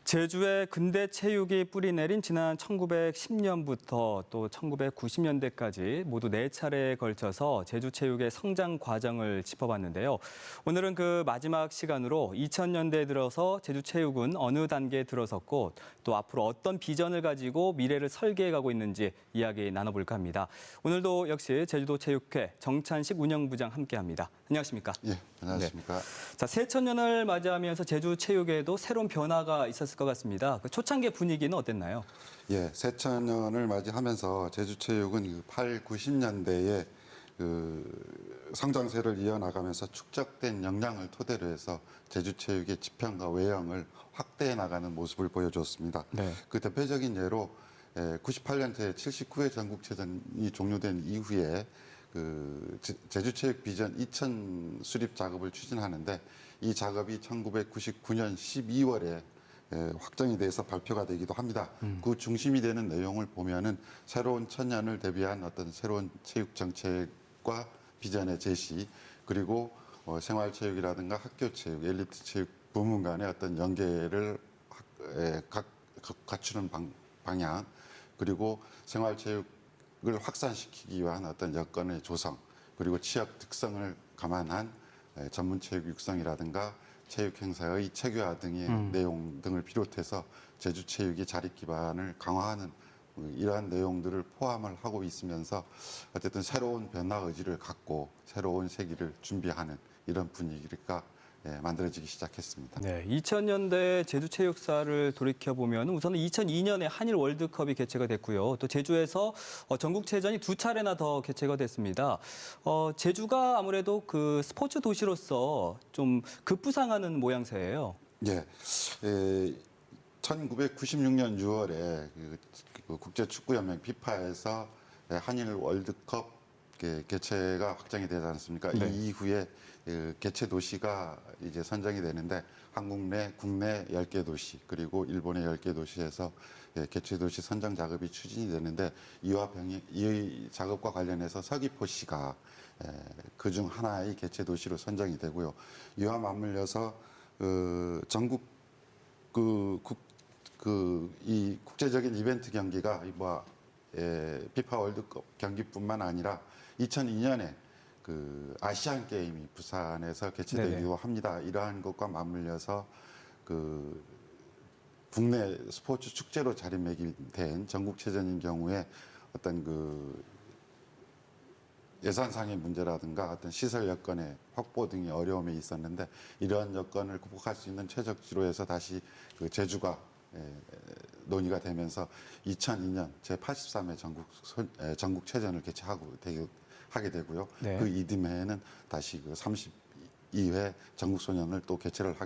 제주의 근대 체육이 뿌리 내린 지난 1910년부터 또 1990년대까지 모두 4차례에 걸쳐서 제주 체육의 성장 과정을 짚어봤는데요. 오늘은 그 마지막 시간으로 2000년대에 들어서 제주 체육은 어느 단계에 들어섰고 또 앞으로 어떤 비전을 가지고 미래를 설계해가고 있는지 이야기 나눠볼까 합니다. 오늘도 역시 제주도 체육회 정찬식 운영부장 함께합니다. 안녕하십니까? 예, 안녕하십니까? 네. 자, 새천년을 맞이하면서 제주 체육에도 새로운 변화가 있었을 것 같습니다. 그 초창기 분위기는 어땠나요? 예, 새천년을 맞이하면서 제주체육은 8, 90년대에 성장세를 이어나가면서 축적된 역량을 토대로 해서 제주체육의 지평과 외형을 확대해 나가는 모습을 보여줬습니다. 네. 그 대표적인 예로 98년 제79회 전국체전이 종료된 이후에 제주체육 비전 2000 수립 작업을 추진하는데 이 작업이 1999년 12월에 확정이 돼서 발표가 되기도 합니다. 그 중심이 되는 내용을 보면은 새로운 천년을 대비한 어떤 새로운 체육 정책과 비전의 제시, 그리고 생활체육이라든가 학교체육, 엘리트체육 부문 간의 어떤 연계를 갖추는 방향, 그리고 생활체육을 확산시키기 위한 어떤 여건의 조성, 그리고 취업 특성을 감안한 전문체육 육성이라든가 체육 행사의 체계화 등의 내용 등을 비롯해서 제주 체육의 자립 기반을 강화하는 이러한 내용들을 포함을 하고 있으면서 어쨌든 새로운 변화 의지를 갖고 새로운 세기를 준비하는 이런 분위기가 만들어지기 시작했습니다. 네, 2000년대 제주 체육사를 돌이켜보면 우선은 2002년에 한일 월드컵이 개최가 됐고요. 또 제주에서 전국체전이 2차례나 더 개최가 됐습니다. 제주가 아무래도 그 스포츠 도시로서 좀 급부상하는 모양새예요. 예, 1996년 6월에 국제축구연맹 피파에서 한일 월드컵 개최가 확정이 되지 않습니까? 네. 이 이후에 개최 도시가 이제 선정이 되는데 한국 국내 10개 도시 그리고 일본의 10개 도시에서 개최 도시 선정 작업이 추진이 되는데 이 작업과 관련해서 서귀포시가 그중 하나의 개최 도시로 선정이 되고요. 이와 맞물려서 전국 이 국제적인 이벤트 경기가 피파 월드컵 경기뿐만 아니라 2002년에 아시안 게임이 부산에서 개최되기도 합니다. 이러한 것과 맞물려서 국내 스포츠 축제로 자리매김된 전국체전인 경우에 어떤 예산상의 문제라든가 어떤 시설 여건의 확보 등의 어려움이 있었는데 이러한 여건을 극복할 수 있는 최적지로 해서 다시 제주가 논의가 되면서 2002년 제83회 전국체전을 하게 되고요. 네. 그 이듬해에는 다시 32회 전국소년을 또 개최를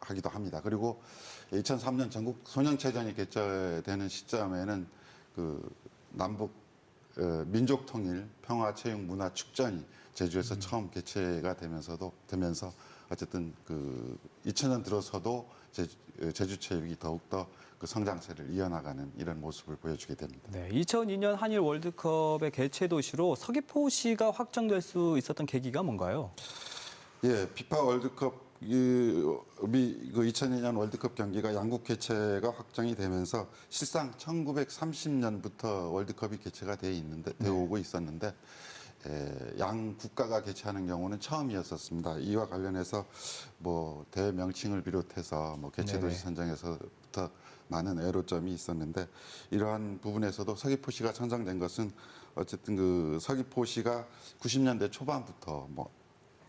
하기도 합니다. 그리고 2003년 전국소년체전이 개최되는 시점에는 남북 민족통일 평화체육문화축전이 제주에서 처음 개최가 되면서 어쨌든 2000년 들어서도 제주체육이 더욱더 성장세를 이어나가는 이런 모습을 보여주게 됩니다. 네, 2002년 한일 월드컵의 개최 도시로 서귀포시가 확정될 수 있었던 계기가 뭔가요? 예, 피파 월드컵 2002년 월드컵 경기가 양국 개최가 확정이 되면서 실상 1930년부터 월드컵이 개최가 되어오고 있었는데 양 국가가 개최하는 경우는 처음이었었습니다. 이와 관련해서 대명칭을 비롯해서 개최 도시 선정에서부터 많은 애로점이 있었는데 이러한 부분에서도 서귀포시가 선정된 것은 어쨌든 서귀포시가 90년대 초반부터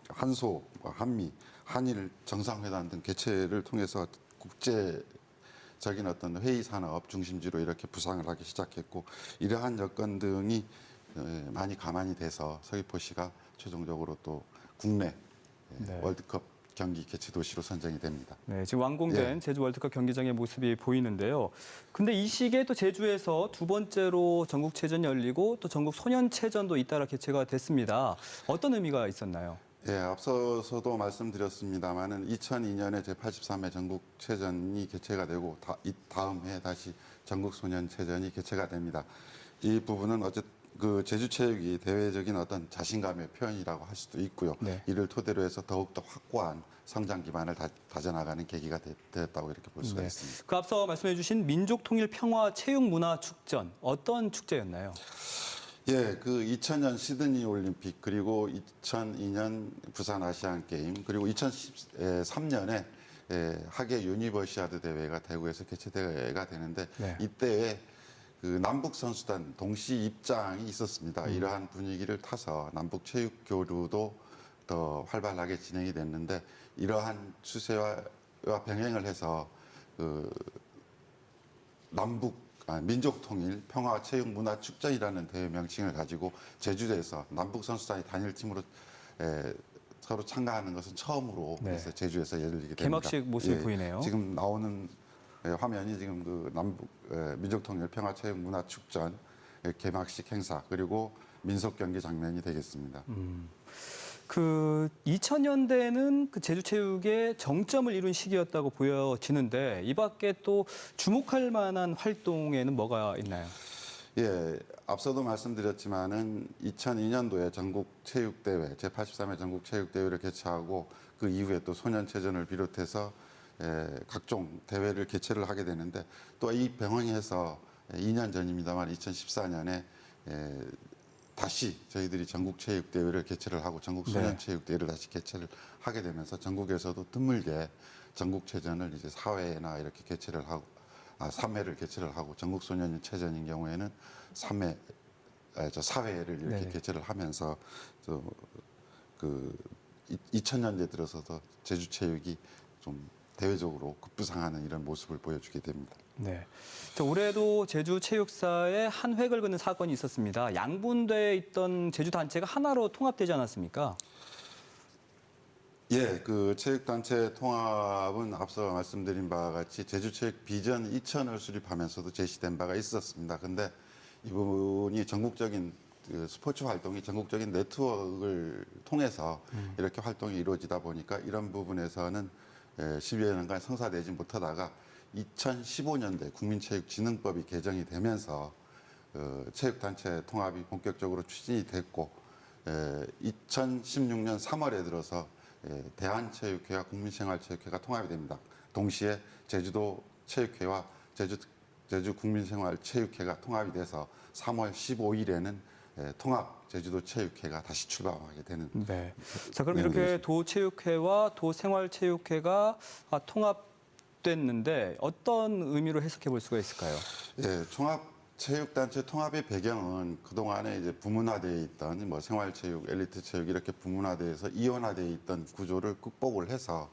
한소, 한미, 한일 정상회담 등 개최를 통해서 국제적인 어떤 회의 산업 중심지로 이렇게 부상을 하기 시작했고 이러한 여건 등이 많이 감안이 돼서 서귀포시가 최종적으로 또 국내 월드컵 경기 개최 도시로 선정이 됩니다. 네, 지금 완공된 제주 월드컵 경기장의 모습이 보이는데요. 근데 이 시기에 또 제주에서 두 번째로 전국체전이 열리고 또 전국 소년체전도 잇따라 개최가 됐습니다. 어떤 의미가 있었나요? 예, 앞서서도 말씀드렸습니다만은 2002년에 제83회 전국체전이 개최가 되고 다음 해 다시 전국소년체전이 개최가 됩니다. 이 부분은 그 제주체육이 대외적인 어떤 자신감의 표현이라고 할 수도 있고요. 네. 이를 토대로 해서 더욱더 확고한 성장 기반을 다져나가는 계기가 되었다고 이렇게 볼 수가 네. 있습니다. 그 앞서 말씀해주신 민족통일평화체육문화축전 어떤 축제였나요? 예, 그 2000년 시드니 올림픽 그리고 2002년 부산 아시안 게임 그리고 2013년에 하계 유니버시아드 대회가 대구에서 개최대회가 되는데 네. 이때에 그 남북 선수단 동시 입장이 있었습니다. 이러한 분위기를 타서 남북 체육 교류도 더 활발하게 진행이 됐는데 이러한 추세와 병행을 해서 그 민족통일 평화체육문화축전이라는 대회 명칭을 가지고 제주도에서 남북 선수단이 단일팀으로 서로 참가하는 것은 처음으로 네. 그래서 제주에서 열리게 됩니다. 개막식 모습이 보이네요. 지금 나오는 화면이 지금 그 남북 민족통일 평화체육문화축전 개막식 행사 그리고 민속 경기 장면이 되겠습니다. 그 2000년대는 그 제주체육의 정점을 이룬 시기였다고 보여지는데 이 밖에 또 주목할 만한 활동에는 뭐가 있나요? 예, 앞서도 말씀드렸지만은 2002년도에 전국체육대회, 제83회 전국체육대회를 개최하고 그 이후에 또 소년체전을 비롯해서 각종 대회를 개최를 하게 되는데 또 이 병행해서 2년 전입니다만 2014년에 다시 저희들이 전국체육대회를 개최를 하고 전국소년체육대회를 다시 개최를 하게 되면서 전국에서도 드물게 전국체전을 이제 4회나 이렇게 개최를 하고 3회를 개최를 하고 전국소년체전인 경우에는 4회를 이렇게 네네. 개최를 하면서 그 2000년대 들어서도 제주체육이 좀 대외적으로 급부상하는 이런 모습을 보여주게 됩니다. 네. 자, 올해도 제주 체육사에 한 획을 그는 사건이 있었습니다. 양분되어 있던 제주 단체가 하나로 통합되지 않았습니까? 예, 그 체육단체 통합은 앞서 말씀드린 바와 같이 제주체육 비전 2000을 수립하면서도 제시된 바가 있었습니다. 근데 이 부분이 전국적인 그 스포츠 활동이 전국적인 네트워크를 통해서 이렇게 활동이 이루어지다 보니까 이런 부분에서는 10여 년간 성사되지 못하다가 2015년대 국민체육진흥법이 개정이 되면서 체육단체 통합이 본격적으로 추진이 됐고 2016년 3월에 들어서 대한체육회와 국민생활체육회가 통합이 됩니다. 동시에 제주도 체육회와 제주 국민생활체육회가 통합이 돼서 3월 15일에는 통합 제주도 체육회가 다시 출범하게 되는. 네. 자, 그럼 내용이 이렇게 되겠습니다. 도체육회와 도생활체육회가 통합됐는데 어떤 의미로 해석해 볼 수가 있을까요? 예, 체육단체 통합의 배경은 그동안에 이제 부문화되어 있던 뭐 생활체육, 엘리트체육 이렇게 부문화되어서 이원화되어 있던 구조를 극복을 해서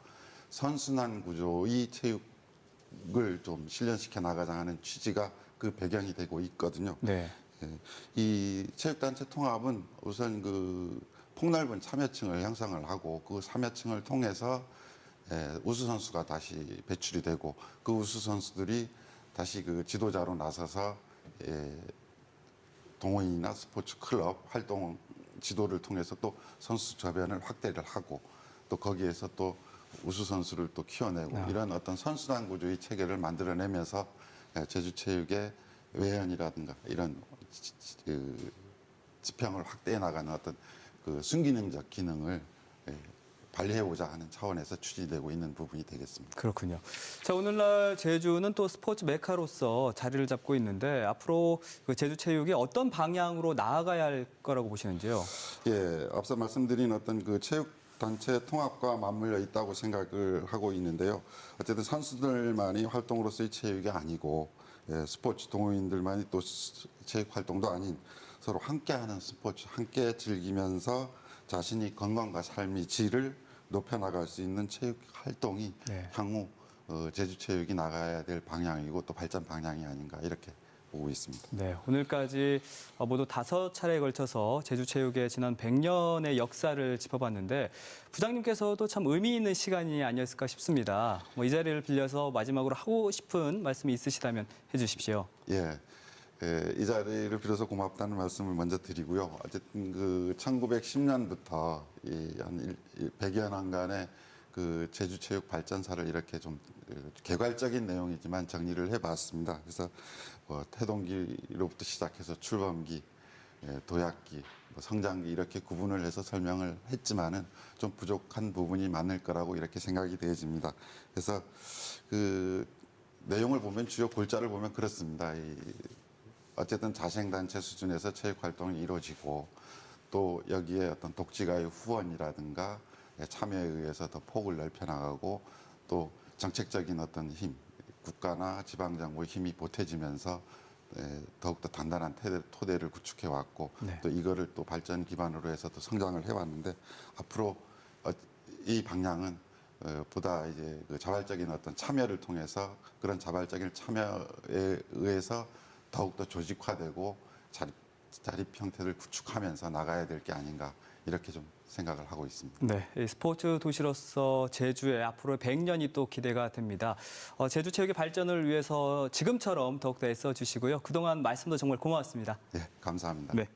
선순환 구조의 체육을 좀 실현시켜 나가자 하는 취지가 그 배경이 되고 있거든요. 네. 예, 이 체육단체 통합은 우선 그 폭넓은 참여층을 형성을 하고 그 참여층을 통해서 우수 선수가 다시 배출이 되고 그 우수 선수들이 다시 그 지도자로 나서서 동호인이나 스포츠 클럽 활동 지도를 통해서 또 선수 저변을 확대를 하고 또 거기에서 또 우수 선수를 또 키워내고 이런 어떤 선순환 구조의 체계를 만들어내면서 제주체육의 외연이라든가 이런 지평을 확대해 나가는 어떤 그 순기능적 기능을 발휘해보자 하는 차원에서 추진되고 있는 부분이 되겠습니다. 그렇군요. 자, 오늘날 제주는 또 스포츠 메카로서 자리를 잡고 있는데 앞으로 그 제주 체육이 어떤 방향으로 나아가야 할 거라고 보시는지요? 예, 앞서 말씀드린 어떤 그 체육 단체 통합과 맞물려 있다고 생각을 하고 있는데요. 어쨌든 선수들만이 활동으로서의 체육이 아니고 스포츠 동호인들만이 또 체육 활동도 아닌 서로 함께하는 스포츠, 함께 즐기면서 자신이 건강과 삶의 질을 높여나갈 수 있는 체육 활동이 네. 향후 제주체육이 나가야 될 방향이고 또 발전 방향이 아닌가 이렇게 보고 있습니다. 네, 오늘까지 모두 5차례에 걸쳐서 제주체육의 지난 100년의 역사를 짚어봤는데 부장님께서도 참 의미 있는 시간이 아니었을까 싶습니다. 이 자리를 빌려서 마지막으로 하고 싶은 말씀이 있으시다면 해주십시오. 예. 이 자리를 빌어서 고맙다는 말씀을 먼저 드리고요. 어쨌든 그 1910년부터 한 100여 년간의 그 제주체육 발전사를 이렇게 좀 개괄적인 내용이지만 정리를 해봤습니다. 그래서 태동기로부터 시작해서 출범기, 도약기, 성장기 이렇게 구분을 해서 설명을 했지만은 좀 부족한 부분이 많을 거라고 이렇게 생각이 되어집니다. 그래서 그 내용을 보면 주요 골자를 보면 그렇습니다. 어쨌든 자생단체 수준에서 체육 활동이 이루어지고 또 여기에 어떤 독지가의 후원이라든가 참여에 의해서 더 폭을 넓혀나가고 또 정책적인 어떤 힘, 국가나 지방정부의 힘이 보태지면서 더욱더 단단한 토대를 구축해 왔고 네. 또 이거를 또 발전 기반으로 해서 또 성장을 해왔는데 앞으로 이 방향은 보다 이제 그 자발적인 어떤 참여를 통해서 그런 자발적인 참여에 의해서 더욱더 조직화되고 자립 형태를 구축하면서 나가야 될 게 아닌가 이렇게 좀 생각을 하고 있습니다. 네, 이 스포츠 도시로서 제주의 앞으로 100년이 또 기대가 됩니다. 제주 체육의 발전을 위해서 지금처럼 더욱더 애써 주시고요. 그동안 말씀도 정말 고마웠습니다. 예, 감사합니다. 네.